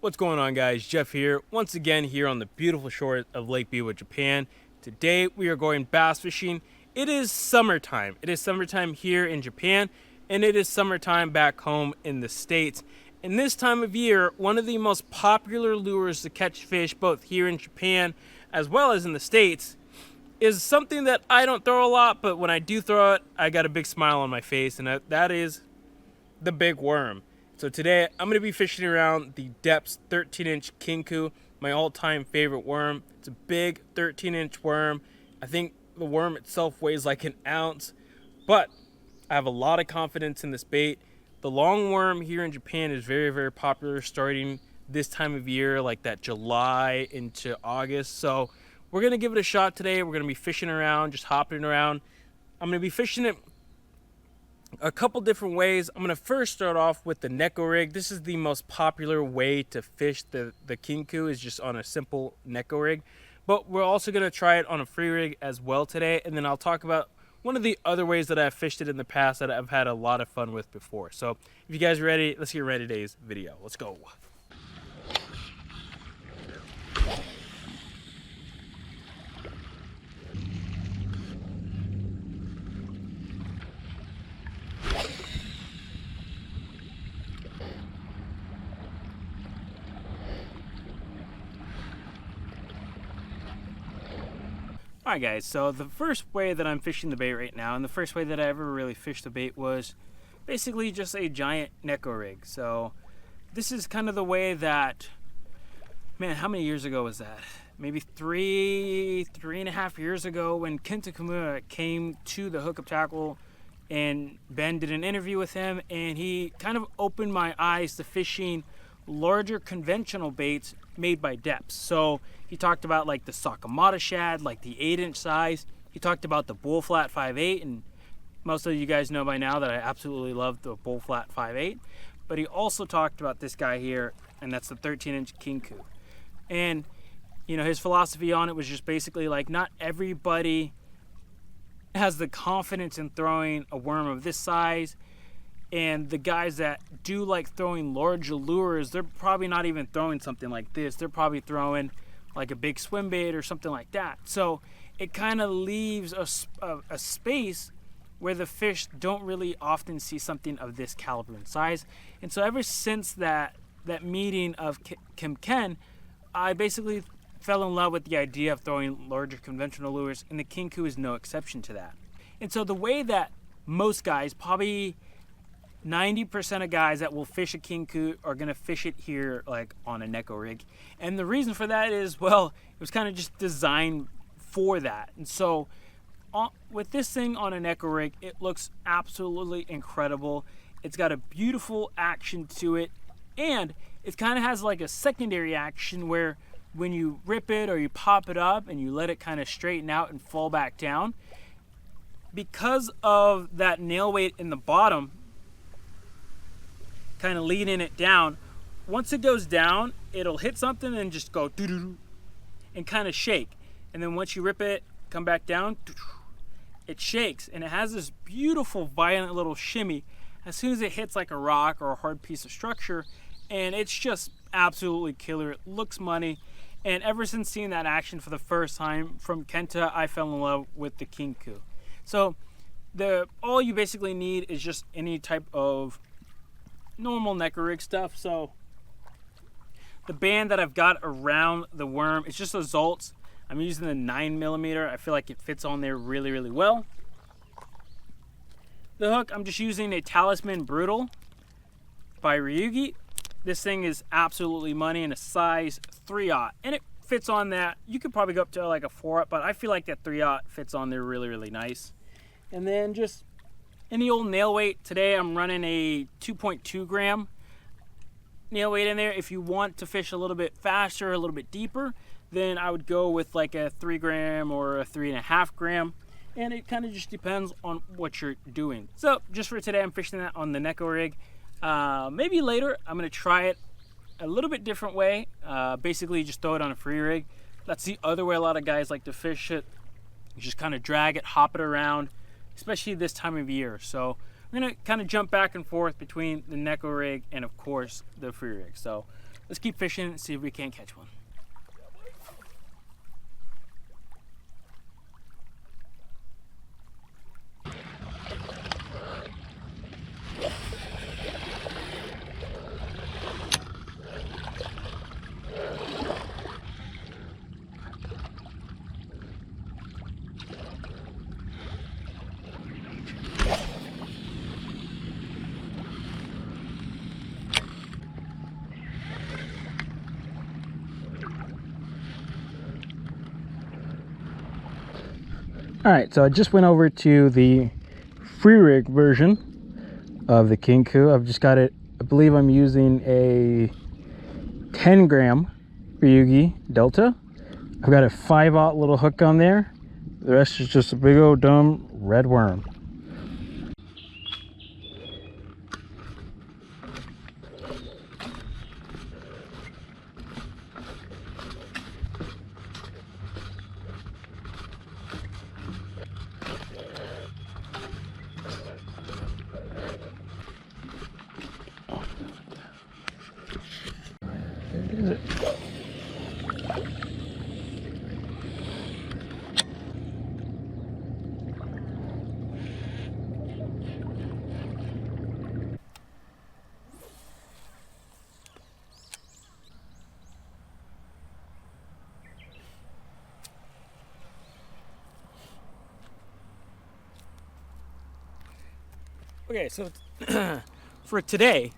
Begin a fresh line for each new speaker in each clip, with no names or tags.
What's going on, guys? Geoff here, once again here on the beautiful shores of Lake Biwa, Japan. Today we are going bass fishing. It is summertime. It is summertime here in Japan, and it is summertime back home in the States. And this time of year, one of the most popular lures to catch fish both here in Japan as well as in the States is something that I don't throw a lot, but when I do throw it, I got a big smile on my face, and that is the big worm. So today I'm going to be fishing around the Deps 13-inch Kincoo, my all-time favorite worm. It's a big 13-inch worm. I think the worm itself weighs like an ounce, but I have a lot of confidence in this bait. The long worm here in Japan is very, very popular starting this time of year, like that July into August. So we're going to give it a shot today. We're going to be fishing around, just hopping around. I'm going to be fishing it a couple different ways. I'm going to first start off with the Neko rig. This is the most popular way to fish the Kincoo, is just on a simple Neko rig. But we're also going to try it on a free rig as well today. And then I'll talk about one of the other ways that I've fished it in the past that I've had a lot of fun with before. So if you guys are ready, let's get right to today's video. Let's go. Alright guys, so the first way that I'm fishing the bait right now, and the first way that I ever really fished the bait, was basically just a giant Neko rig. So this is kind of the way that, man, how many years ago was that? Maybe three and a half years ago, when Kenta Kimura came to the Hookup Tackle, and Ben did an interview with him, and he kind of opened my eyes to fishing larger conventional baits made by Deps. So he talked about like the Sakamata shad, like the 8-inch size. He talked about the bull flat 5/8, and most of you guys know by now that I absolutely love the bull flat 5/8. But he also talked about this guy here, and that's the 13-inch Kincoo. And you know, his philosophy on it was just basically like, not everybody has the confidence in throwing a worm of this size. And the guys that do like throwing large lures, they're probably not even throwing something like this. They're probably throwing like a big swim bait or something like that. So it kind of leaves a space where the fish don't really often see something of this caliber and size. And so ever since that meeting of Kim Ken, I basically fell in love with the idea of throwing larger conventional lures, and the Kincoo is no exception to that. And so the way that most guys, probably 90% of guys that will fish a Kincoo, are going to fish it here like on a Neko rig. And the reason for that is, well, it was kind of just designed for that. And so with this thing on a Neko rig, it looks absolutely incredible. It's got a beautiful action to it, and it kind of has like a secondary action where when you rip it or you pop it up and you let it kind of straighten out and fall back down, because of that nail weight in the bottom kind of leading it down, once it goes down, it'll hit something and just go doo-doo-doo and kind of shake. And then once you rip it, come back down, it shakes, and it has this beautiful violent little shimmy as soon as it hits like a rock or a hard piece of structure, and it's just absolutely killer. It looks money, and ever since seeing that action for the first time from Kenta, I fell in love with the Kincoo. So all you basically need is just any type of normal Neko rig stuff. So the band that I've got around the worm, it's just a Zalts. I'm using the 9mm. I feel like it fits on there really, really well. The hook, I'm just using a Talisman Brutal by Ryugi. This thing is absolutely money, in a size 3/0, and it fits on that. You could probably go up to like a 4/0, but I feel like that 3/0 fits on there really, really nice. And then just any old nail weight. Today I'm running a 2.2 gram nail weight in there. If you want to fish a little bit faster, a little bit deeper, then I would go with like a 3 gram or a 3.5 gram. And it kind of just depends on what you're doing. So just for today, I'm fishing that on the Neko rig. Maybe later I'm going to try it a little bit different way. Basically just throw it on a free rig. That's the other way a lot of guys like to fish it. You just kind of drag it, hop it around, especially this time of year. So I'm gonna kind of jump back and forth between the Neko rig and of course the free rig. So let's keep fishing and see if we can't catch one. Alright, so I just went over to the free rig version of the Kincoo. I've just got it, I believe I'm using a 10 gram Ryugi Delta. I've got a 5/0 little hook on there. The rest is just a big old dumb red worm. Okay, so for today,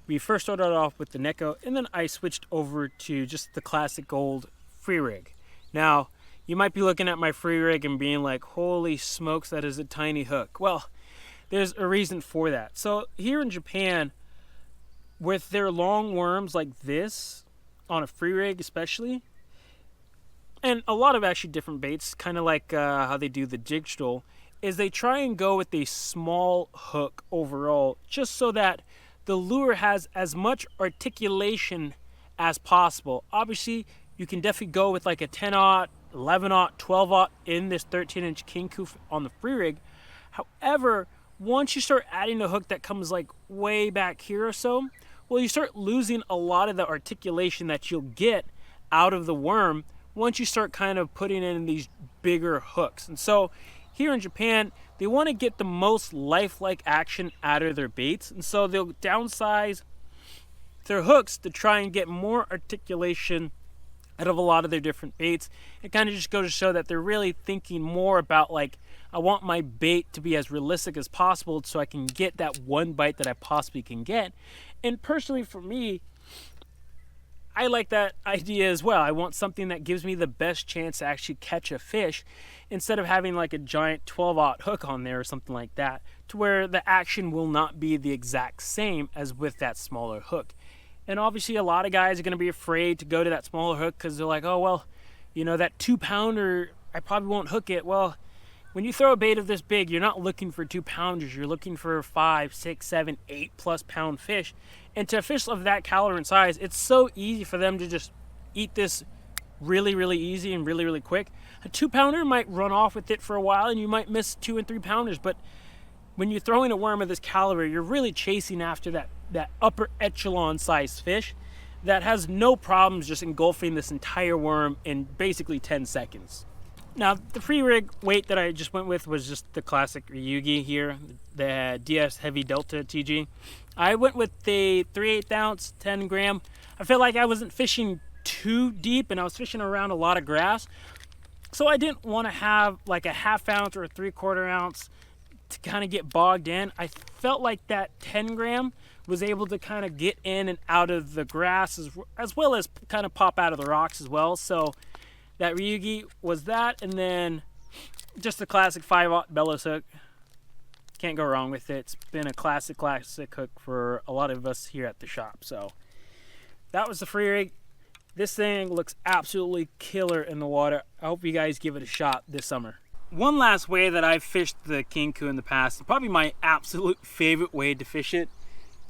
we first started off with the Neko, and then I switched over to just the classic old free rig. Now, you might be looking at my free rig and being like, holy smokes, that is a tiny hook. Well, there's a reason for that. So here in Japan, with their long worms like this, on a free rig especially, and a lot of actually different baits, kind of like how they do the jig stool, is they try and go with a small hook overall, just so that the lure has as much articulation as possible. Obviously, you can definitely go with like a 10/0, 11/0, 12/0 in this 13-inch Kincoo on the free rig. However, once you start adding a hook that comes like way back here or so, well, you start losing a lot of the articulation that you'll get out of the worm once you start kind of putting in these bigger hooks. And so here in Japan, they want to get the most lifelike action out of their baits, and so they'll downsize their hooks to try and get more articulation out of a lot of their different baits. It kind of just goes to show that they're really thinking more about, like, I want my bait to be as realistic as possible so I can get that one bite that I possibly can get. And personally for me, I like that idea as well. I want something that gives me the best chance to actually catch a fish, instead of having like a giant 12/0 hook on there or something like that, to where the action will not be the exact same as with that smaller hook. And obviously a lot of guys are going to be afraid to go to that smaller hook because they're like, oh, well, you know, that 2-pounder, I probably won't hook it. Well, when you throw a bait of this big, you're not looking for 2-pounders. You're looking for 5, 6, 7, 8+ pound fish. And to a fish of that caliber and size, it's so easy for them to just eat this really, really easy and really, really quick. A 2-pounder might run off with it for a while and you might miss 2 and 3 pounders. But when you're throwing a worm of this caliber, you're really chasing after that upper echelon size fish that has no problems just engulfing this entire worm in basically 10 seconds. Now, the free rig weight that I just went with was just the classic Ryugi here, the DS Heavy Delta TG. I went with the 3/8 ounce, 10 gram. I felt like I wasn't fishing too deep and I was fishing around a lot of grass. So I didn't want to have like a 1/2 ounce or a 3/4 ounce to kind of get bogged in. I felt like that 10 gram was able to kind of get in and out of the grass as well as kind of pop out of the rocks as well. So that Ryugi was that, and then just the classic 5/0 Bellows hook. Can't go wrong with it. It's been a classic hook for a lot of us here at the shop. So that was the free rig. This thing looks absolutely killer in the water. I hope you guys give it a shot this summer. One last way that I've fished the Kincoo in the past, and probably my absolute favorite way to fish it,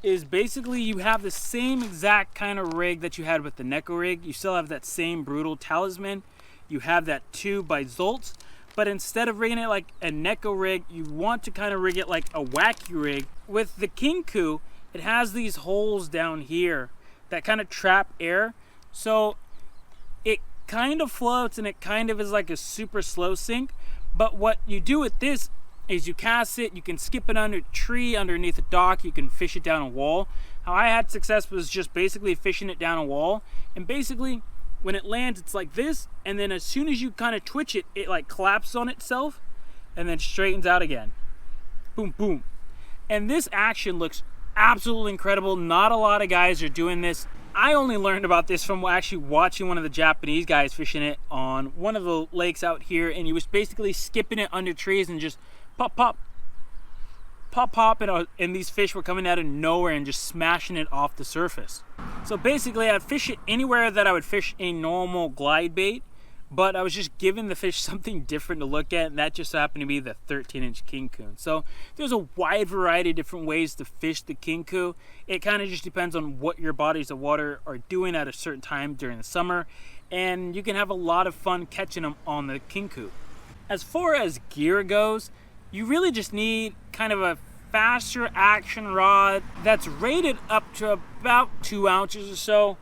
is basically you have the same exact kind of rig that you had with the Neko rig. You still have that same brutal Talisman. You have that tube by Zalts, but instead of rigging it like a Neko rig, you want to kind of rig it like a wacky rig. With the Kincoo, it has these holes down here that kind of trap air. So it kind of floats and it kind of is like a super slow sink. But what you do with this is you cast it, you can skip it under a tree, underneath a dock, you can fish it down a wall. How I had success was just basically fishing it down a wall, and basically when it lands it's like this, and then as soon as you kind of twitch it, it like collapses on itself and then straightens out again. Boom, boom. And this action looks absolutely incredible. Not a lot of guys are doing this. I only learned about this from actually watching one of the Japanese guys fishing it on one of the lakes out here, and he was basically skipping it under trees and just pop, pop, pop, pop, and these fish were coming out of nowhere and just smashing it off the surface. So basically I'd fish it anywhere that I would fish a normal glide bait, but I was just giving the fish something different to look at, and that just happened to be the 13-inch Kincoo. So there's a wide variety of different ways to fish the Kincoo. It kind of just depends on what your bodies of water are doing at a certain time during the summer, and you can have a lot of fun catching them on the Kincoo. As far as gear goes, you really just need kind of a faster action rod that's rated up to about 2 ounces or so.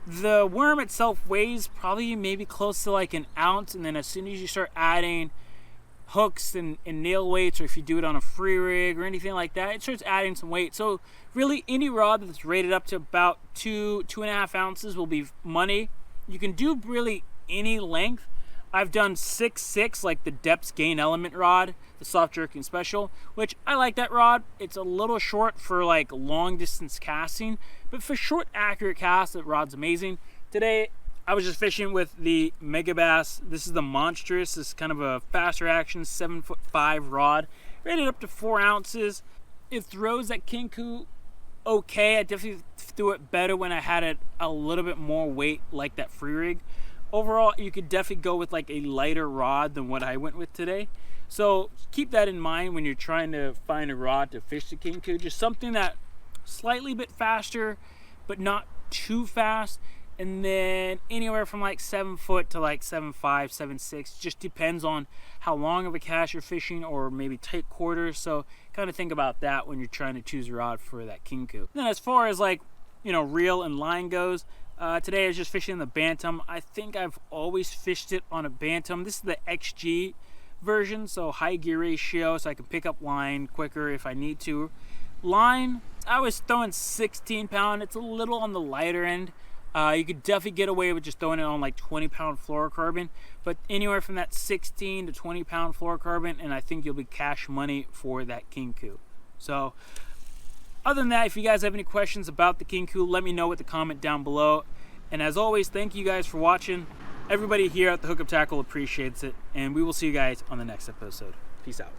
The worm itself weighs probably maybe close to like an ounce, and then as soon as you start adding hooks and nail weights, or if you do it on a free rig or anything like that, it starts adding some weight. So really any rod that's rated up to about 2.5 ounces will be money. You can do really any length. I've done 6.6 like the Deps Gain Element rod, the soft jerking special, which I like that rod. It's a little short for like long distance casting, but for short accurate casts, that rod's amazing. Today I was just fishing with the Megabass. This is the Monstrous. This is kind of a faster action 7'5" rod, rated up to 4 ounces. It throws that Kincoo okay. I definitely threw it better when I had it a little bit more weight like that free rig. Overall, you could definitely go with like a lighter rod than what I went with today. So keep that in mind when you're trying to find a rod to fish the Kincoo. Just something that slightly bit faster, but not too fast. And then anywhere from like 7 foot to like 7'5", 7'6". Just depends on how long of a cast you're fishing, or maybe tight quarters. So kind of think about that when you're trying to choose a rod for that Kincoo. Then as far as like, you know, reel and line goes, today I was just fishing the Bantam. I think I've always fished it on a Bantam. This is the XG version, so high gear ratio, so I can pick up line quicker if I need to. Line, I was throwing 16 pound. It's a little on the lighter end. You could definitely get away with just throwing it on like 20 pound fluorocarbon, but anywhere from that 16 to 20 pound fluorocarbon, and I think you'll be cash money for that Kincoo. So other than that, if you guys have any questions about the Kincoo, let me know with the comment down below. And as always, thank you guys for watching. Everybody here at the Hookup Tackle appreciates it, and we will see you guys on the next episode. Peace out.